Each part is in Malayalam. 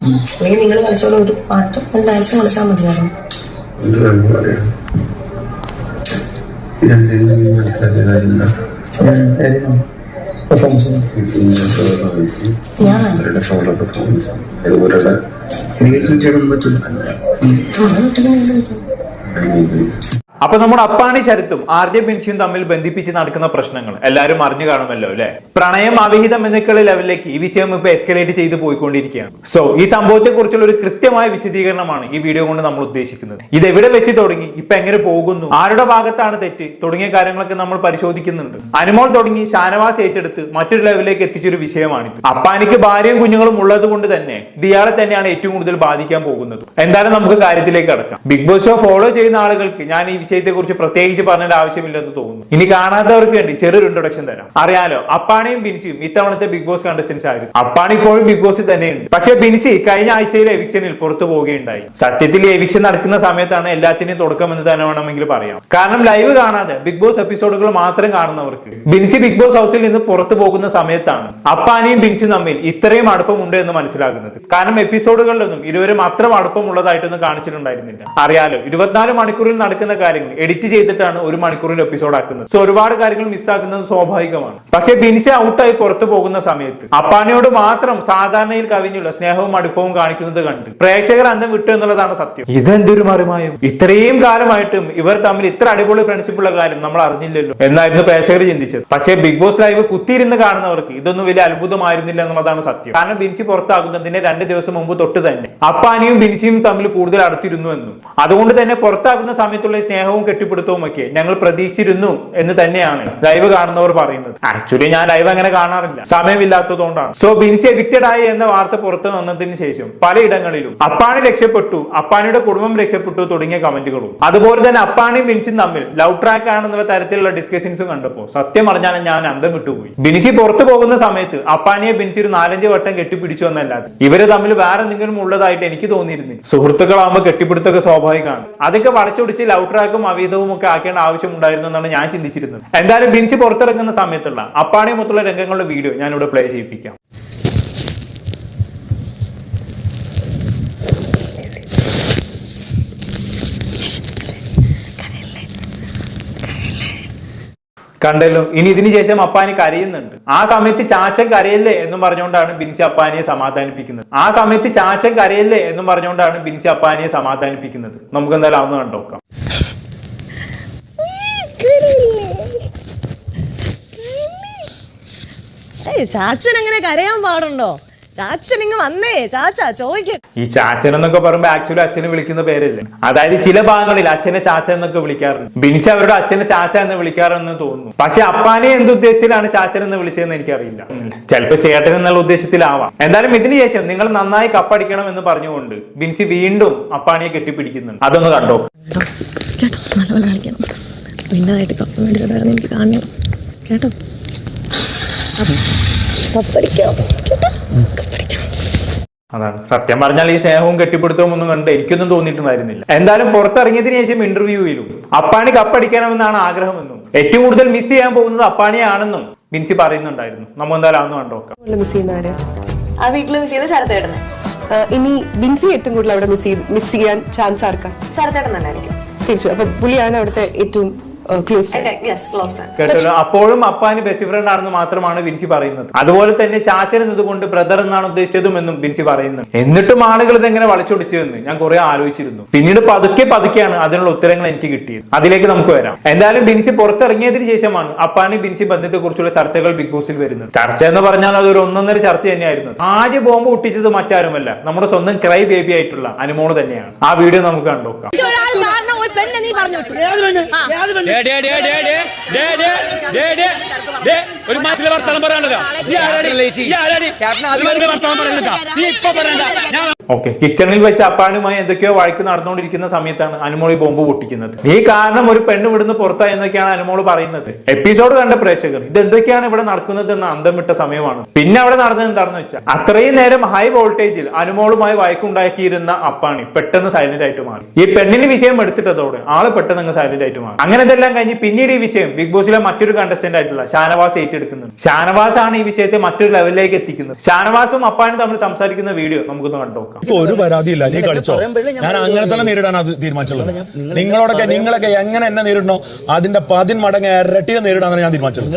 അല്ലെങ്കിൽ നിങ്ങൾ കളിച്ചോളൂ, ഒരു പാട്ടും ഒരു ഡാൻസും കളിച്ചാൽ മതിയായിരുന്നു. അപ്പൊ നമ്മുടെ അപ്പാനി ശരത്തും ആർജെ ബിൻസിയും തമ്മിൽ ബന്ധിപ്പിച്ച് നടക്കുന്ന പ്രശ്നങ്ങൾ എല്ലാവരും അറിഞ്ഞു കാണുമല്ലോ അല്ലെ. പ്രണയം അവിഹിതം എന്നൊക്കെയുള്ള ലെവലിലേക്ക് ഈ വിഷയം ഇപ്പൊ എസ്കലേറ്റ് ചെയ്ത് പോയിക്കൊണ്ടിരിക്കുകയാണ്. സോ ഈ സംഭവത്തെ കുറിച്ചുള്ള ഒരു കൃത്യമായ വിശദീകരണമാണ് ഈ വീഡിയോ കൊണ്ട് നമ്മൾ ഉദ്ദേശിക്കുന്നത്. ഇത് എവിടെ വെച്ച് തുടങ്ങി, ഇപ്പൊ എങ്ങനെ പോകുന്നു, ആരുടെ ഭാഗത്താണ് തെറ്റ് തുടങ്ങിയ കാര്യങ്ങളൊക്കെ നമ്മൾ പരിശോധിക്കുന്നുണ്ട്. അനുമോൾ തുടങ്ങി ഷാനവാസ് ഏറ്റെടുത്ത് മറ്റൊരു ലെവലിലേക്ക് എത്തിച്ചൊരു വിഷയമാണിത്. അപ്പാനിക്ക് ഭാര്യയും കുഞ്ഞുങ്ങളും ഉള്ളത് കൊണ്ട് തന്നെ ഇയാളെ തന്നെയാണ് ഏറ്റവും കൂടുതൽ ബാധിക്കാൻ പോകുന്നത്. എന്തായാലും നമുക്ക് കാര്യത്തിലേക്ക് കടക്കാം. ബിഗ് ബോസ് ഷോ ഫോളോ ചെയ്യുന്ന ആളുകൾക്ക് ഞാൻ ഈ വിഷയത്തെ കുറിച്ച് പ്രത്യേകിച്ച് പറഞ്ഞേണ്ട ആവശ്യമില്ലെന്ന് തോന്നുന്നു. ഇനി കാണാത്തവർക്ക് വേണ്ടി ചെറിയൊരു ഇൻട്രൊഡക്ഷൻ തരാം. അറിയാലോ, അപ്പാണിയും ബിൻസിയും ഇത്തവണത്തെ ബിഗ് ബോസ് കണ്ടസ്റ്റൻസ് ആയിരുന്നു. അപ്പാണി ഇപ്പോഴും ബിഗ് ബോസിൽ തന്നെയുണ്ട്. പക്ഷേ ബിൻസി കഴിഞ്ഞ ആഴ്ചയിലെ എവിക്ഷനിൽ പുറത്തു പോവുകയുണ്ടായി. സത്യത്തിൽ എവിക്ഷൻ നടക്കുന്ന സമയത്താണ് എല്ലാത്തിനും തുടക്കം എന്ന് തന്നെ വേണമെങ്കിൽ പറയാം. കാരണം ലൈവ് കാണാതെ ബിഗ് ബോസ് എപ്പിസോഡുകൾ മാത്രം കാണുന്നവർക്ക് ബിൻസി ബിഗ് ബോസ് ഹൗസിൽ നിന്ന് പുറത്തു പോകുന്ന സമയത്താണ് അപ്പാനിയും ബിൻസിയും തമ്മിൽ ഇത്രയും അടുപ്പമുണ്ട് എന്ന് മനസ്സിലാകുന്നത്. കാരണം എപ്പിസോഡുകളിലൊന്നും ഇരുവരും അത്ര അടുപ്പമുള്ളതായിട്ടൊന്നും കാണിച്ചിട്ടുണ്ടായിരുന്നില്ല. അറിയാലോ, 24 മണിക്കൂറിൽ നടക്കുന്ന കാര്യങ്ങൾ എഡിറ്റ് ചെയ്തിട്ടാണ് ഒരു മണിക്കൂറിൽ എപ്പിസോഡ് ആക്കുന്നത്. സോ ഒരുപാട് കാര്യങ്ങൾ മിസ്സാക്കുന്നത് സ്വാഭാവികമാണ്. പക്ഷെ ബിൻസി ഔട്ടായി പുറത്തു പോകുന്ന സമയത്ത് അപ്പാനിയോട് മാത്രം സാധാരണയിൽ കവിഞ്ഞുള്ള സ്നേഹവും അടുപ്പവും കാണിക്കുന്നത് കണ്ട് പ്രേക്ഷകർ അന്തം വിട്ടു എന്നുള്ളതാണ് സത്യം. ഇതെന്തൊരു മറിമായും, ഇത്രയും കാലമായിട്ടും ഇവർ തമ്മിൽ ഇത്ര അടിപൊളി ഫ്രണ്ട്ഷിപ്പ് ഉള്ള കാര്യം നമ്മൾ അറിഞ്ഞില്ലല്ലോ എന്നായിരുന്നു പ്രേക്ഷകർ ചിന്തിച്ചത്. പക്ഷേ ബിഗ് ബോസ് ലൈവ് കുത്തിയിരുന്ന് കാണുന്നവർക്ക് ഇതൊന്നും വലിയ അത്ഭുതമായിരുന്നില്ല എന്നുള്ളതാണ് സത്യം. കാരണം ബിൻസി പുറത്താകുന്നതിന് 2 ദിവസം മുമ്പ് തൊട്ട് തന്നെ അപ്പാനിയും ബിൻസിയും തമ്മിൽ കൂടുതൽ അടുത്തിരുന്നു എന്നും അതുകൊണ്ട് തന്നെ പുറത്താകുന്ന സമയത്തുള്ള സ്നേഹവും കെട്ടിപ്പിടുത്തവും ഒക്കെ ഞങ്ങൾ പ്രതീക്ഷിച്ചിരുന്നു എന്ന് തന്നെയാണ് ലൈവ് കാണുന്നവർ പറയുന്നത്. ആക്ച്വലി ഞാൻ ലൈവ് അങ്ങനെ കാണാറില്ല, സമയമില്ലാത്തതുകൊണ്ടാണ്. സോ ബിൻസി എവിക്റ്റഡ് ആയി എന്ന വാർത്ത പുറത്തു വന്നതിന് ശേഷം പലയിടങ്ങളിലും അപ്പാനി രക്ഷപ്പെട്ടു, അപ്പാനിയുടെ കുടുംബം രക്ഷപ്പെട്ടു തുടങ്ങിയ കമന്റുകളും അതുപോലെ തന്നെ അപ്പാനിയും ബിൻസിയും തമ്മിൽ ലവ് ട്രാക്ക് ആണെന്നുള്ള തരത്തിലുള്ള ഡിസ്കഷൻസും കണ്ടപ്പോൾ സത്യം പറഞ്ഞാൽ ഞാൻ അന്തം വിട്ടുപോയി. ബിൻസി പുറത്തു പോകുന്ന സമയത്ത് അപ്പാനിയെ ബിൻസി ഒരു 4-5 വട്ടം കെട്ടിപ്പിടിച്ചു എന്നല്ലാതെ ഇവര് തമ്മിൽ വേറെ എന്തെങ്കിലും ഉള്ളതായിട്ട് എനിക്ക് തോന്നിയിരുന്നില്ല. സുഹൃത്തുക്കളാകുമ്പോൾ കെട്ടിപ്പിടുത്തൊക്കെ സ്വാഭാവികമാണ്. അതൊക്കെ വളച്ചൊടിച്ച് ലവ് ട്രാക്കും അവീതവും ഒക്കെ ആക്കേണ്ട ആവശ്യമുണ്ടായിരുന്നു എന്നാണ് ഞാൻ ചിന്തിച്ചിരുന്നത്. എന്തായാലും ബിൻസി പുറത്തിറങ്ങുന്ന സമയത്തുള്ള അപ്പാണിയും മൊത്തമുള്ള രംഗങ്ങളുടെ വീഡിയോ ഞാൻ ഇവിടെ പ്ലേ ചെയ്യിപ്പിക്കാം. കണ്ടല്ലോ. ഇനി ഇതിനു ശേഷം അപ്പാനി കരയുന്നുണ്ട്. ആ സമയത്ത് ചാച്ചൻ കരയല്ലേ എന്നും പറഞ്ഞുകൊണ്ടാണ് ബിൻസി അപ്പാനിയെ സമാധാനിപ്പിക്കുന്നത്. നമുക്ക് എന്തായാലും അതൊന്ന് കണ്ടോക്കാം. ചാച്ചൻ അങ്ങനെ കരയാൻ പാടുണ്ടോ? ചാച്ചൻ ഇങ്ങ് വന്നേ, ചാച്ചാ ചോദിക്കട്ടെ. ഈ ചാച്ചൻ എന്നൊക്കെ പറയുമ്പോ ആക്ച്വലി അച്ഛനെ വിളിക്കുന്ന പേരല്ലേ. അതായത് ചില ഭാഗങ്ങളിൽ അച്ഛനെ ചാച്ച എന്നൊക്കെ വിളിക്കാറുണ്ട്. ബിൻസി അവരുടെ അച്ഛനെ ചാച്ച എന്ന് വിളിക്കാറെന്ന് തോന്നുന്നു. പക്ഷെ അപ്പാനെ എന്തുദ്ദേശത്തിലാണ് ചാച്ചൻ എന്ന് വിളിച്ചതെന്ന് എനിക്കറിയില്ല. ചിലപ്പോ ചേട്ടൻ എന്നുള്ള ഉദ്ദേശത്തിലാവാം. എന്തായാലും ഇതിനു ശേഷം നിങ്ങൾ നന്നായി കപ്പടിക്കണം എന്ന് പറഞ്ഞുകൊണ്ട് ബിൻസി വീണ്ടും അപ്പാനിയെ കെട്ടിപ്പിടിക്കുന്നുണ്ട്. അതൊന്ന് കണ്ടോ. എനിക്ക് കാണണം കേട്ടോ. അതാണ് സത്യം പറഞ്ഞാൽ ഈ സ്നേഹവും കെട്ടിപ്പിടുത്തവും ഒന്നും കണ്ട് എനിക്കൊന്നും തോന്നിയിട്ടുണ്ടായിരുന്നില്ല. എന്തായാലും പുറത്തിറങ്ങിയതിനു ശേഷം ഇന്റർവ്യൂവിലും അപ്പാനി കപ്പടിക്കണമെന്നാണ് ആഗ്രഹമെന്നും ഏറ്റവും കൂടുതൽ മിസ് ചെയ്യാൻ പോകുന്നത് അപ്പാനിയാണെന്നും ബിൻസി പറയുന്നുണ്ടായിരുന്നു. നമ്മൾ എന്തായാലും അതൊന്നും കണ്ടോക്കാം. ആ വീട്ടിൽ മിസ് ചെയ്ത് ശരത്തേട്ടനെ. ഇനി ബിൻസി ഏറ്റവും കൂടുതൽ അവിടെ മിസ് ചെയ്യാൻ ചാൻസ് ആർക്കാ? ശരത്തേട്ടൻ തന്നെ ആയിരിക്കും തിരിച്ചു. അപ്പൊ പുള്ളിയാണ് അവിടുത്തെ ഏറ്റവും ക്ലോസ് ഫ്രണ്ട്. കേട്ടല്ലോ. അപ്പോഴും അപ്പാനി ബെസ്റ്റ് ഫ്രണ്ട് ആണെന്ന് മാത്രമാണ് ബിൻസി പറയുന്നത്. അതുപോലെ തന്നെ ചാച്ചൻ എന്നതുകൊണ്ട് ബ്രദർ എന്നാണ് ഉദ്ദേശിച്ചതുമെന്നും ബിൻസി പറയുന്നു. എന്നിട്ടും ആളുകൾ ഇതെങ്ങനെ വളച്ചൊടിച്ചതെന്ന് ഞാൻ കുറെ ആലോചിച്ചിരുന്നു. പിന്നീട് പതുക്കെയാണ് അതിനുള്ള ഉത്തരങ്ങൾ എനിക്ക് കിട്ടിയത്. അതിലേക്ക് നമുക്ക് വരാം. എന്തായാലും ബിൻസി പുറത്തിറങ്ങിയതിനു ശേഷമാണ് അപ്പാനി ബിൻസി ബന്ധത്തെ കുറിച്ചുള്ള ചർച്ചകൾ ബിഗ് ബോസിൽ വരുന്നത്. ചർച്ച എന്ന് പറഞ്ഞാൽ അതൊരു ഒന്നൊന്നര ചർച്ച തന്നെയായിരുന്നു. ആദ്യ ബോംബ് പൊട്ടിച്ചത് മറ്റാരുമല്ല, നമ്മുടെ സ്വന്തം ക്രൈ ബേബി ആയിട്ടുള്ള അനുമോള് തന്നെയാണ്. ആ വീഡിയോ നമുക്ക് കണ്ടോക്കാം. ഒരു മാറ്റിലെ വർത്തമാനം പറയാനല്ലോ. ഓക്കെ, കിച്ചണിൽ വെച്ച് അപ്പാനുമായി എന്തൊക്കെയോ വഴക്ക് നടന്നുകൊണ്ടിരിക്കുന്ന സമയത്താണ് അനുമോൾ ഈ ബോംബ് പൊട്ടിക്കുന്നത്. ഈ കാരണം ഒരു പെണ്ണ് വിടുന്ന് പുറത്തായി എന്നൊക്കെയാണ് അനുമോൾ പറയുന്നത്. എപ്പിസോഡ് കണ്ട പ്രേക്ഷകർ ഇത് എന്തൊക്കെയാണ് ഇവിടെ നടക്കുന്നത് എന്ന് അന്തം വിട്ട സമയമാണ്. പിന്നെ അവിടെ നടന്നത് എന്താണെന്ന് വെച്ചാൽ അത്രയും നേരം ഹൈ വോൾട്ടേജിൽ അനുമോളുമായി വഴക്കുണ്ടാക്കിയിരുന്ന അപ്പാണി പെട്ടെന്ന് സൈലന്റ് ആയിട്ട് മാറി. ഈ പെണ്ണിന് വിഷയം എടുത്തിട്ടതോടെ ആള് പെട്ടെന്ന് അങ്ങ് സൈലന്റ് ആയിട്ട് മാറി. അങ്ങനെ ഇതെല്ലാം കഴിഞ്ഞ് പിന്നീട് ഈ വിഷയം ബിഗ് ബോസിലെ മറ്റൊരു കണ്ടസ്റ്റന്റ് ആയിട്ടുള്ള ഷാനവാസ് ഏറ്റെടുക്കുന്നുണ്ട്. ഷാനവാസ് ആണ് ഈ വിഷയത്തെ മറ്റൊരു ലെവലിലേക്ക് എത്തിക്കുന്നത്. ഷാനവാസും അപ്പാനും തമ്മിൽ സംസാരിക്കുന്ന വീഡിയോ നമുക്കൊന്ന് കണ്ടോ. കണ്ടോക്കാം. ഒരു പരാതിയില്ല, നീ കളിച്ചോ. ഞാൻ അങ്ങനെ തന്നെ നേരിടാനാണ് തീരുമാനിച്ചുള്ളത്. നിങ്ങളൊക്കെ എങ്ങനെ എന്നെ നേരിടണോ അതിന്റെ 10 മടങ്ങ് ഇരട്ടിയെ നേരിടാനാണ് ഞാൻ തീരുമാനിച്ചത്.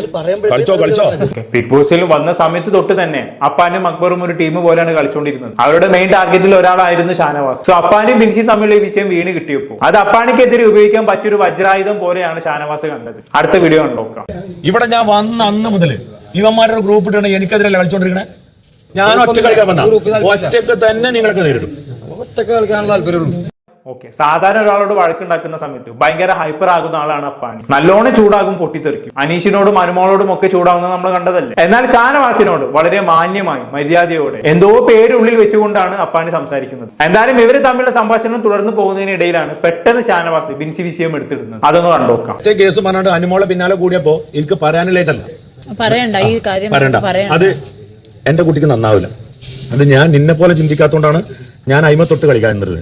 കളിച്ചോ. ബിഗ് ബോസിൽ വന്ന സമയത്ത് തൊട്ട് തന്നെ അപ്പാനും അക്ബറും ഒരു ടീം പോലെയാണ് കളിച്ചുകൊണ്ടിരുന്നത്. അവരുടെ മെയിൻ ടാർഗറ്റിൽ ഒരാളായിരുന്നു ഷാനവാസ്. സോ അപ്പാനും ബിൻസിയും തമ്മിലുള്ള ഈ വിഷയം വീണ് കിട്ടിയപ്പോൾ അത് അപ്പാനിക്കെതിരെ ഉപയോഗിക്കാൻ പറ്റിയൊരു വജ്രായുധം പോലെയാണ് ഷാനവാസ് കണ്ടത്. അടുത്ത വീഡിയോ കണ്ടോക്കാം. ഇവിടെ ഞാൻ വന്ന അന്ന് മുതൽ ഇവന്മാരുടെ ഗ്രൂപ്പ് ഇട്ടാണ് എനിക്കെതിരെ കളിച്ചോണ്ടിരിക്കണേ. ഞാൻ ഒറ്റ കളിക്കാൻ വന്ന ഒറ്റക്ക് തന്നെ നിങ്ങളൊക്കെ നേരിടും. ഒറ്റക്ക് കളിക്കാനുള്ള താല്പര്യമുള്ളൂ. ഓക്കെ, സാധാരണ ഒരാളോട് വഴക്കുണ്ടാക്കുന്ന സമയത്ത് ഭയങ്കര ഹൈപ്പർ ആകുന്ന ആളാണ് അപ്പാനി. നല്ലോണം ചൂടാകും, പൊട്ടിത്തെറിക്കും. അനീഷിനോടും അനുമോളോടും ഒക്കെ ചൂടാകുന്നത് നമ്മൾ കണ്ടതല്ലേ. എന്നാൽ ഷാനവാസിനോട് വളരെ മാന്യമായി മര്യാദയോടെ എന്തോ പേരുള്ളിൽ വെച്ചുകൊണ്ടാണ് അപ്പാനി സംസാരിക്കുന്നത്. എന്തായാലും ഇവര് തമ്മിലുള്ള സംഭാഷണം തുടർന്ന് പോകുന്നതിനിടയിലാണ് പെട്ടെന്ന് ഷാനവാസ് ബിൻസി വിഷയം എടുത്തിടുന്നത്. അതൊന്ന് കണ്ടോക്കാം. കേസ് പറഞ്ഞിട്ട് അനുമോളെ പിന്നാലെ കൂടിയപ്പോ എനിക്ക് പറയാനില്ലായിട്ടല്ല, പറയണ്ട ഈ കാര്യം അത് എന്റെ കുട്ടിക്ക് നന്നാവില്ല. അത് ഞാൻ നിന്നെ പോലെ ചിന്തിക്കാത്തോണ്ടാണ് ഞാൻ അയിമ തൊട്ട് കളിക്കാൻ നിന്നത്.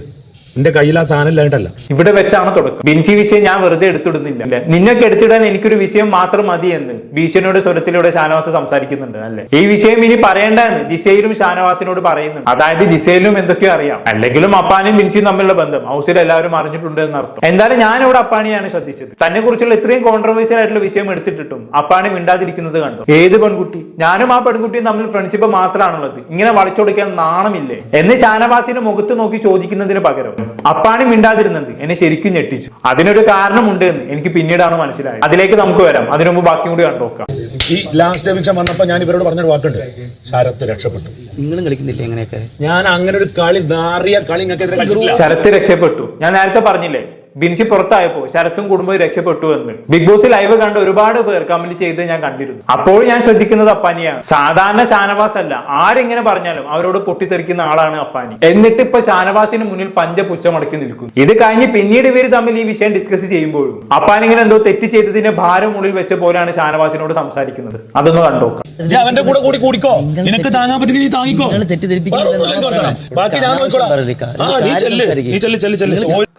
എന്റെ കയ്യിൽ ആ സാധനം ഇല്ലായിട്ടല്ല. ഇവിടെ വെച്ചാണ് തുടക്കം. ബിൻസി വിഷയം ഞാൻ വെറുതെ എടുത്തിടുന്നില്ല. നിന്നൊക്കെ എടുത്തിടാൻ എനിക്കൊരു വിഷയം മാത്രം മതി എന്ന് ഭീഷണിയുടെ സ്വരത്തിലൂടെ ഷാനവാസ് സംസാരിക്കുന്നുണ്ട് അല്ലെ. ഈ വിഷയം ഇനി പറയേണ്ടെന്ന് ജിസയിലും ഷാനവാസിനോട് പറയുന്നുണ്ട്. അതായത് ജിസയിലും എന്തൊക്കെയോ അറിയാം, അല്ലെങ്കിലും അപ്പാനും ബിൻസിയും തമ്മിലുള്ള ബന്ധം ഹൗസിൽ എല്ലാവരും അറിഞ്ഞിട്ടുണ്ട് എന്നർത്ഥം. എന്തായാലും ഞാനിവിടെ അപ്പാനിയാണ് ശ്രദ്ധിച്ചത്. തന്നെ കുറിച്ചുള്ള ഇത്രയും കോൺട്രവേഴ്സ്യൽ ആയിട്ടുള്ള വിഷയം എടുത്തിട്ടും അപ്പാനി മിണ്ടാതിരിക്കുന്നത് കണ്ടു. ഏത് പെൺകുട്ടി? ഞാനും ആ പെൺകുട്ടിയും തമ്മിൽ ഫ്രണ്ട്ഷിപ്പ് മാത്രമാണുള്ളത്, ഇങ്ങനെ വളച്ചൊടിക്കാൻ നാണമില്ലേ എന്ന് ഷാനവാസിന്റെ മുഖത്ത് നോക്കി ചോദിക്കുന്നതിന് പകരം അപ്പാനി മിണ്ടാതിരുന്നത് എന്നെ ശരിക്കും ഞെട്ടിച്ചു. അതിനൊരു കാരണമുണ്ട് എന്ന് എനിക്ക് പിന്നീടാണ് മനസ്സിലായത്. അതിലേക്ക് നമുക്ക് വരാം. അതിനു മുമ്പ് ബാക്കി കൂടി കണ്ടോക്കാം. ഈ ലാസ്റ്റ് എവിക്ഷൻ വന്നപ്പോ ഞാൻ ഇവരോട് പറഞ്ഞൊരു വാക്കുണ്ട്, ശരത്ത് രക്ഷപ്പെട്ടു. നിങ്ങളും കളിക്കുന്നില്ല എങ്ങനെയൊക്കെ? ഞാൻ അങ്ങനെ ഒരു കളി നാറിയ കളി നിങ്ങൾക്ക് ശരത്ത് രക്ഷപ്പെട്ടു. ഞാൻ നേരത്തെ പറഞ്ഞില്ലേ, ബിൻസി പുറത്തായപ്പോ ശരത്തും കുടുംബവും രക്ഷപ്പെട്ടു എന്ന്. ബിഗ് ബോസ് ലൈവ് കണ്ട ഒരുപാട് പേർ കമന്റ് ചെയ്ത് ഞാൻ കണ്ടിരുന്നു. അപ്പോൾ ഞാൻ ശ്രദ്ധിക്കുന്നത് അപ്പാനിയാണ്. സാധാരണ ഷാനവാസ് അല്ല. ആരെങ്ങനെ പറഞ്ഞാലും അവരോട് പൊട്ടിത്തെറിക്കുന്ന ആളാണ് അപ്പാനി. എന്നിട്ട് ഇപ്പൊ ഷാനവാസിന് മുന്നിൽ പഞ്ചപുച്ഛമടക്കി നിൽക്കുന്നു. ഇത് കഴിഞ്ഞ് പിന്നീട് ഇവര് തമ്മിൽ ഈ വിഷയം ഡിസ്കസ് ചെയ്യുമ്പോഴും അപ്പാനി ഇങ്ങനെ എന്തോ തെറ്റ് ചെയ്തതിന്റെ ഭാരം ഉള്ളിൽ വെച്ച പോലെയാണ് ഷാനവാസിനോട് സംസാരിക്കുന്നത്. അതൊന്ന് കണ്ടോക്കാം. അവന്റെ കൂടെ കൂടി കൂടിക്കോ, നിനക്ക് താങ്ങാൻ പറ്റുമെങ്കിൽ നീ താങ്ങിക്കോ. ബാക്കി ഞാൻ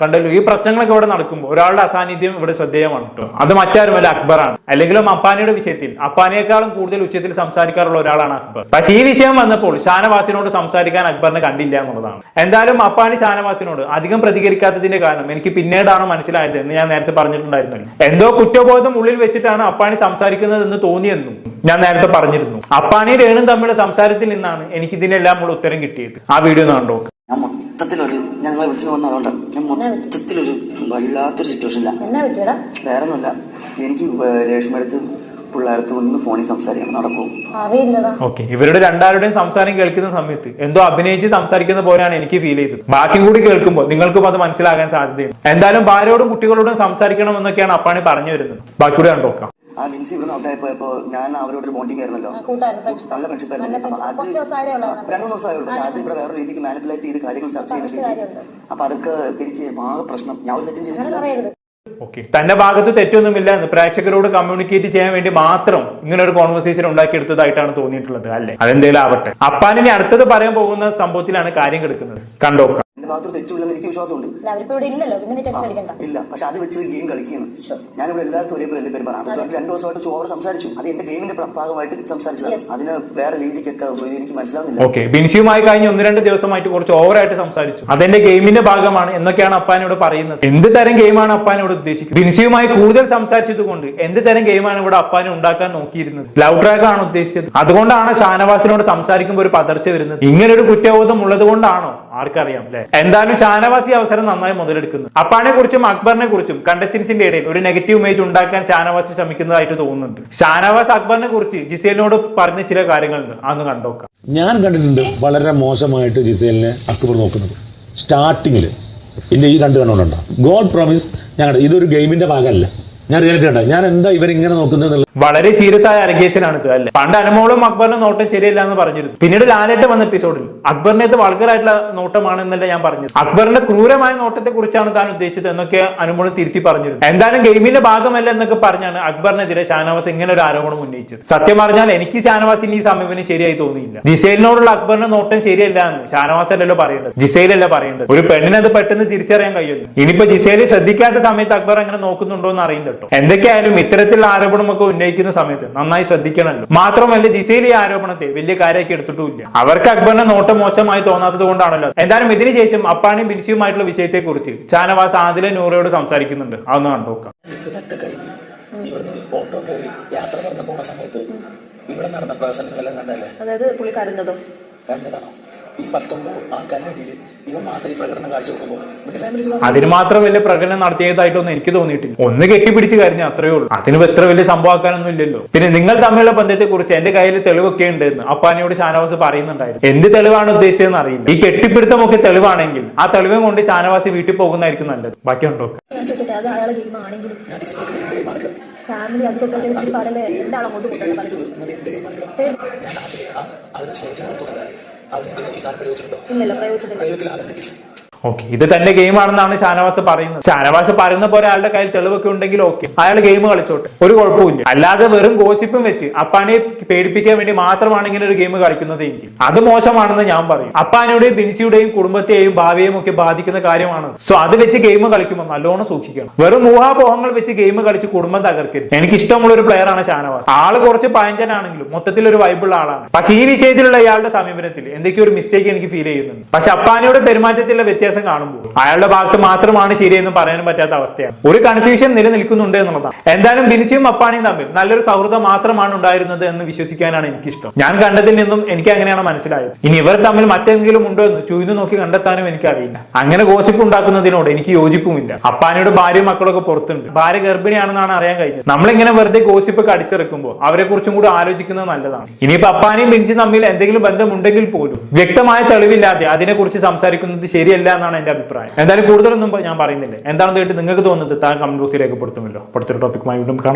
കണ്ടല്ലോ, ഈ പ്രശ്നങ്ങളൊക്കെ ഇവിടെ നടക്കുമ്പോൾ ഒരാളുടെ അസാന്നിധ്യം ഇവിടെ ശ്രദ്ധേയമാണ് കേട്ടോ. അത് മറ്റാരുമല്ല, അക്ബറാണ്. അല്ലെങ്കിലും അപ്പാനിയുടെ വിഷയത്തിൽ അപ്പാനിയേക്കാളും കൂടുതൽ ഉച്ചത്തിൽ സംസാരിക്കാറുള്ള ഒരാളാണ് അക്ബർ. പക്ഷേ ഈ വിഷയം വന്നപ്പോൾ ഷാനവാസിനോട് സംസാരിക്കാൻ അക്ബറിനെ കണ്ടില്ല എന്നുള്ളതാണ്. എന്തായാലും അപ്പാനി ഷാനവാസിനോട് അധികം പ്രതികരിക്കാത്തതിന്റെ കാരണം എനിക്ക് പിന്നീടാണ് മനസ്സിലായത് എന്ന് ഞാൻ നേരത്തെ പറഞ്ഞിട്ടുണ്ടായിരുന്നല്ലോ. എന്തോ കുറ്റബോധം ഉള്ളിൽ വെച്ചിട്ടാണ് അപ്പാനി സംസാരിക്കുന്നത് എന്ന് തോന്നിയെന്നും ഞാൻ നേരത്തെ പറഞ്ഞിരുന്നു. അപ്പാനി രേണും തമ്മിലുള്ള സംസാരത്തിൽ നിന്നാണ് എനിക്ക് ഇതിനെല്ലാം ഉള്ള ഉത്തരം കിട്ടിയത്. ആ വീഡിയോ കണ്ടോ. ഞാൻ മൊത്തത്തിലൊരു ഞങ്ങളെ വിളിച്ചു വന്ന അതുകൊണ്ട് ഞാൻ മൊത്തത്തിലൊരു വല്ലാത്തൊരു സിറ്റുവേഷനില്ല. വേറെ ഒന്നുമില്ല, എനിക്ക് രേഷ്മടുത്ത് പിള്ളേരത്ത് ഒന്ന് ഫോണിൽ സംസാരിക്കണം നടക്കും. ഓക്കെ, ഇവരുടെ രണ്ടാരുടെയും സംസാരം കേൾക്കുന്ന സമയത്ത് എന്തോ അഭിനയിച്ച് സംസാരിക്കുന്ന പോലെയാണ് എനിക്ക് ഫീൽ ചെയ്തത്. ബാക്കി കൂടി കേൾക്കുമ്പോൾ നിങ്ങൾക്കും അത് മനസ്സിലാകാൻ സാധ്യതയുണ്ട്. എന്തായാലും ഭാര്യയോടും കുട്ടികളോടും സംസാരിക്കണം എന്നൊക്കെയാണ് അപ്പാനി പറഞ്ഞു വരുന്നത്. ബാക്കി കൂടി കണ്ടോക്കാം. ആ ബിൻസി ഇവിടെ ഔട്ടായപ്പോ ഞാൻ അവരോട് ബോണ്ടിങ് ആയിരുന്നല്ലോ, നല്ല ഫ്രണ്ട്ഷിപ്പ് ആയിരുന്നു. അപ്പൊ അത് 2 ദിവസമായുള്ളൂ. പക്ഷെ അത് ഇവിടെ വേറെ രീതിക്ക് മാനിപ്പുലേറ്റ് ചെയ്ത് കാര്യങ്ങൾ ചർച്ച ചെയ്തിട്ട് അപ്പൊ അതൊക്കെ എനിക്ക് ആകെ പ്രശ്നം. ഞാൻ ഒരു തെറ്റും ചെയ്തിട്ടില്ല. ഓക്കെ, തന്റെ ഭാഗത്ത് തെറ്റൊന്നുമില്ല എന്ന് പ്രേക്ഷകരോട് കമ്മ്യൂണിക്കേറ്റ് ചെയ്യാൻ വേണ്ടി മാത്രം ഇങ്ങനെ ഒരു കോൺവെർസേഷൻ ഉണ്ടാക്കിയെടുത്തതായിട്ടാണ് തോന്നിയിട്ടുള്ളത് അല്ലെ. അതെന്തേലും ആവട്ടെ. അപ്പാനിനെ അടുത്തത് പറയാൻ പോകുന്ന സംഭവത്തിലാണ് കാര്യം കിടക്കുന്നത്. കണ്ടോക്കാം. എന്റെ ഭാഗത്ത് തെറ്റില്ലെന്ന് എനിക്ക് വിശ്വാസമുണ്ട്. ഇല്ല, പക്ഷെ അത് വെച്ച് ഗെയിം കളിക്കുകയാണ്. ഞാനിവിടെ എല്ലാവർക്കും ഒരേപോലെ എല്ലാ പേര് പറയാം. 2 ദിവസമായിട്ട് ഓവർ സംസാരിച്ചു. അത് എന്റെ ഗെയിമിന്റെ ഭാഗമായിട്ട് സംസാരിച്ചതാണ്. അതിന് വേറെ രീതിക്കൊക്കെ എനിക്ക് മനസ്സിലാവുന്നില്ല. ഓക്കെ, ബിൻസിയുമായി കഴിഞ്ഞ 1-2 ദിവസമായിട്ട് കുറച്ച് ഓവറായിട്ട് സംസാരിച്ചു. അതെന്റെ ഗെയിമിന്റെ ഭാഗമാണ് എന്നൊക്കെയാണ് അപ്പാനോട് പറയുന്നത്. എന്ത് തരം ഗെയിമാണ് അപ്പാനോട് ഉദ്ദേശിക്കുന്നത്? ബിൻസിയുമായി കൂടുതൽ സംസാരിച്ചത് കൊണ്ട് എന്ത് തരം ഗെയിമാണ് ഇവിടെ അപ്പാനെ ഉണ്ടാക്കാൻ നോക്കിയിരുന്നത്? ലവ് ട്രാക്ക് ആണ് ഉദ്ദേശിച്ചത്. അതുകൊണ്ടാണ് ഷാനവാസിനോട് സംസാരിക്കുമ്പോൾ ഒരു പതർച്ച വരുന്നത്. ഇങ്ങനെ ഒരു കുറ്റബോധം ഉള്ളത് കൊണ്ടാണോ? ആർക്കറിയാം അല്ലെ. എന്തായാലും ഷാനവാസി അവസരം നന്നായി മുതലെടുക്കുന്നു. അപ്പാനെ കുറിച്ചും അക്ബറിനെ കുറിച്ചും കണ്ടസ്റ്റൻസിന്റെ ഇടയിൽ ഒരു നെഗറ്റീവ് ഇമേജ് ഉണ്ടാക്കാൻ ഷാനവാസ് ശ്രമിക്കുന്നതായിട്ട് തോന്നുന്നുണ്ട്. ഷാനവാസ് അക്ബറിനെ കുറിച്ച് ജിസേലിനോട് പറഞ്ഞ ചില കാര്യങ്ങളുണ്ട്, അതൊന്ന് കണ്ടോക്കാം. ഞാൻ കണ്ടിട്ടുണ്ട് വളരെ മോശമായിട്ട് ജിസേലിനെ അക്ബർ നോക്കുന്നത്. സ്റ്റാർട്ടിങ്ങില് എന്റെ ഈ 2 കണ്ണുകൊണ്ടുണ്ടോ ഗോഡ് പ്രോമിസ് ഞങ്ങളുടെ ഇതൊരു ഗെയിമിന്റെ ഭാഗമല്ല. ഞാൻ റിയാലിറ്റി ഉണ്ട്. ഞാൻ എന്താ ഇവരിങ്ങനെ നോക്കുന്നത്? വളരെ സീരിയസ് ആയ അലിഗേഷൻ ആണ് ഇത് അല്ലെ. പണ്ട് അനുമോളും അക്ബറിന്റെ നോട്ടം ശരിയല്ല എന്ന് പറഞ്ഞിരുന്നു. പിന്നീട് ലാലേട്ടൻ വന്ന എപ്പിസോഡിൽ അക്ബറിനകത്ത് വളകരായിട്ടുള്ള നോട്ടമാണ് എന്നല്ല ഞാൻ പറഞ്ഞത്. അക്ബറിന്റെ ക്രൂരമായ നോട്ടത്തെ കുറിച്ചാണ് താൻ ഉദ്ദേശിച്ചത് എന്നൊക്കെ അനുമോൾ തിരുത്തി പറഞ്ഞിരുന്നു. എന്തായാലും ഗെയിമിന്റെ ഭാഗമല്ല എന്നൊക്കെ പറഞ്ഞാണ് അക്ബറിനെതിരെ ഷാനവാസ് ഇങ്ങനെ ഒരു ആരോപണം ഉന്നയിച്ചത്. സത്യം പറഞ്ഞാൽ എനിക്ക് ഷാനവാസിന്റെ ഈ സമീപനം ശരിയായി തോന്നിയില്ല. ജിസേലിനോടുള്ള അക്ബറിന്റെ നോട്ടം ശരിയല്ല എന്ന് ഷാനവാസ് അല്ലല്ലോ പറയേണ്ടത്, ജിസേലല്ല പറയേണ്ടത്. ഒരു പെണ്ണിനത് പെട്ടെന്ന് തിരിച്ചറിയാൻ കഴിയുന്നു. ഇനിയിപ്പോ ജിസേല് ശ്രദ്ധിക്കാത്ത സമയത്ത് അക്ബർ അങ്ങനെ നോക്കുന്നുണ്ടോ എന്ന് അറിയില്ല. കേട്ടോ. എന്തൊക്കെയായാലും ഇത്തരത്തിലുള്ള ആരോപണമൊക്കെ ഉന്നയിക്കുന്ന സമയത്ത് നന്നായി ശ്രദ്ധിക്കണമല്ലോ. മാത്രമല്ല ജിസേൽ ഈ ആരോപണത്തെ വലിയ കാര്യമാക്കി എടുത്തിട്ടുമില്ല. അവർക്ക് അക്ബറിന്റെ നോട്ടം മോശമായി തോന്നാത്തത് കൊണ്ടാണല്ലോ. എന്തായാലും ഇതിനുശേഷം അപ്പാണിയും ബിൻസിയുമായിട്ടുള്ള വിഷയത്തെ കുറിച്ച് ഷാനവാസ് ആദില നൂറയോട് സംസാരിക്കുന്നുണ്ട്. അതൊന്ന് കണ്ടുനോക്കാം. ഇതൊക്കെ കഴിഞ്ഞ് ഇവിടുന്ന് ഓട്ടോ കയറി യാത്ര പറഞ്ഞ പോണ സമയത്ത് ഇവിടെ നടന്ന പ്രസംഗങ്ങളെല്ലാം കണ്ടല്ലേ? അതായത് പുള്ളി കരഞ്ഞതോ? കരഞ്ഞതാണോ? ഈ 19 ആൾക്കാരുടെ ഇവ മാത്രം പ്രകടനം കാഴ്ചവെക്കുമ്പോൾ അതിന് മാത്രം വലിയ പ്രകടനം നടത്തിയതായിട്ടൊന്നും എനിക്ക് തോന്നിയിട്ടില്ല. ഒന്ന് കെട്ടിപ്പിടിച്ച് കരഞ്ഞ അത്രയേ ഉള്ളൂ. അതിന് എത്ര വലിയ സംഭവമാക്കാനൊന്നും ഇല്ലല്ലോ. പിന്നെ നിങ്ങൾ തമ്മിലുള്ള ബന്ധത്തെ കുറിച്ച് എന്റെ കയ്യിൽ തെളിവൊക്കെ ഉണ്ടെന്ന് അപ്പാനിയോട് ഷാനവാസ് പറയുന്നുണ്ടായിരുന്നു. എന്ത് തെളിവാണ് ഉദ്ദേശിച്ചതെന്ന് അറിയില്ല. ഈ കെട്ടിപ്പിടുത്തമൊക്കെ തെളിവാണെങ്കിൽ ആ തെളിവും കൊണ്ട് ഷാനവാസ് വീട്ടിൽ പോകുന്നതായിരിക്കും നല്ലത്. ബാക്കിയുണ്ടോ? ഫാമിലി അത് തൊട്ടൊക്കെ പാടല്ലേ എന്താണ് അങ്ങോട്ട് ഇല്ലല്ലോ പ്രയോഗിച്ചിട്ടില്ല. ഓക്കെ, ഇത് തന്റെ ഗെയിമാണെന്നാണ് ഷാനവാസ് പറയുന്നത്. ഷാനവാസ് പറയുന്ന പോലെ അയാളുടെ കയ്യിൽ തെളിവൊക്കെ ഉണ്ടെങ്കിൽ ഓക്കെ, അയാൾ ഗെയിം കളിച്ചോട്ടെ, ഒരു കുഴപ്പമില്ല. അല്ലാതെ വെറും ഗോസിപ്പും വെച്ച് അപ്പാനെ പേടിപ്പിക്കാൻ വേണ്ടി മാത്രമാണ് ഇങ്ങനെ ഒരു ഗെയിം കളിക്കുന്നത് എങ്കിൽ അത് മോശമാണെന്ന് ഞാൻ പറയും. അപ്പാനയുടെയും ബിൻസിയുടെയും കുടുംബത്തെയും ഭാവിയെയും ഒക്കെ ബാധിക്കുന്ന കാര്യമാണ്. സോ അത് വെച്ച് ഗെയിം കളിക്കുമ്പോൾ നല്ലോണം സൂക്ഷിക്കണം. വെറും ഊഹാപോഹങ്ങൾ വെച്ച് ഗെയിം കളിച്ച് കുടുംബം തകർക്കരുത്. എനിക്ക് ഇഷ്ടമുള്ള ഒരു പ്ലെയർ ആണ് ഷാനവാസ്. ആള് കുറച്ച് പയഞ്ചനാണെങ്കിലും മൊത്തത്തിൽ ഒരു വൈബിളുള്ള ആളാണ്. പക്ഷെ ഈ വിഷയത്തിലുള്ള ഇയാളുടെ സമീപനത്തിൽ എന്തൊക്കെയോ ഒരു മിസ്റ്റേക്ക് എനിക്ക് ഫീൽ ചെയ്യുന്നുണ്ട്. പക്ഷെ അപ്പാനയുടെ പെരുമാറ്റത്തിലുള്ള വ്യത്യാസം കാണുമ്പോൾ അയാളുടെ ഭാഗത്ത് മാത്രമാണ് ശരിയെന്ന് പറയാനും പറ്റാത്ത അവസ്ഥയാണ്. ഒരു കൺഫ്യൂഷൻ നിലനിൽക്കുന്നുണ്ട് എന്നുള്ളതാണ്. എന്തായാലും ബിൻസിയും അപ്പാനിയും തമ്മിൽ നല്ലൊരു സൗഹൃദം മാത്രമാണ് ഉണ്ടായിരുന്നത് എന്ന് വിശ്വസിക്കാനാണ് എനിക്കിഷ്ടം. ഞാൻ കണ്ടതിൽ നിന്നും എനിക്ക് അങ്ങനെയാണ് മനസ്സിലായത്. ഇനി ഇവർ തമ്മിൽ മറ്റെന്തെങ്കിലും ഉണ്ടോ എന്ന് ചുയിന്ന് നോക്കി കണ്ടെത്താനും എനിക്കറിയില്ല. അങ്ങനെ ഗോസിപ്പ് ഉണ്ടാക്കുന്നതിനോട് എനിക്ക് യോജിപ്പുമില്ല. അപ്പാനിയുടെ ഭാര്യയും മക്കളൊക്കെ പുറത്തുണ്ട്. ഭാര്യ ഗർഭിണിയാണെന്നാണ് അറിയാൻ കഴിഞ്ഞത്. നമ്മളിങ്ങനെ വെറുതെ ഗോസിപ്പ് കടിച്ചിറക്കുമ്പോൾ അവരെ കുറിച്ചും കൂടി ആലോചിക്കുന്നത് നല്ലതാണ്. ഇനിയിപ്പോ അപ്പാനിയും ബിൻസിയും തമ്മിൽ എന്തെങ്കിലും ബന്ധമുണ്ടെങ്കിൽ പോലും വ്യക്തമായ തെളിവില്ലാതെ അതിനെക്കുറിച്ച് സംസാരിക്കുന്നത് ശരിയല്ല എന്നാണ് എന്റെ അഭിപ്രായം. എന്തായാലും കൂടുതലൊന്നും ഞാൻ പറയുന്നില്ല. എന്താണെന്ന് കേട്ട് നിങ്ങൾക്ക് തോന്നുന്നത് താഴെ കമന്റ് ബോക്സിൽ രേഖപ്പെടുത്തുമല്ലോ. അടുത്തൊരു ടോപ്പിക്കുമായി വീണ്ടും കാണാം.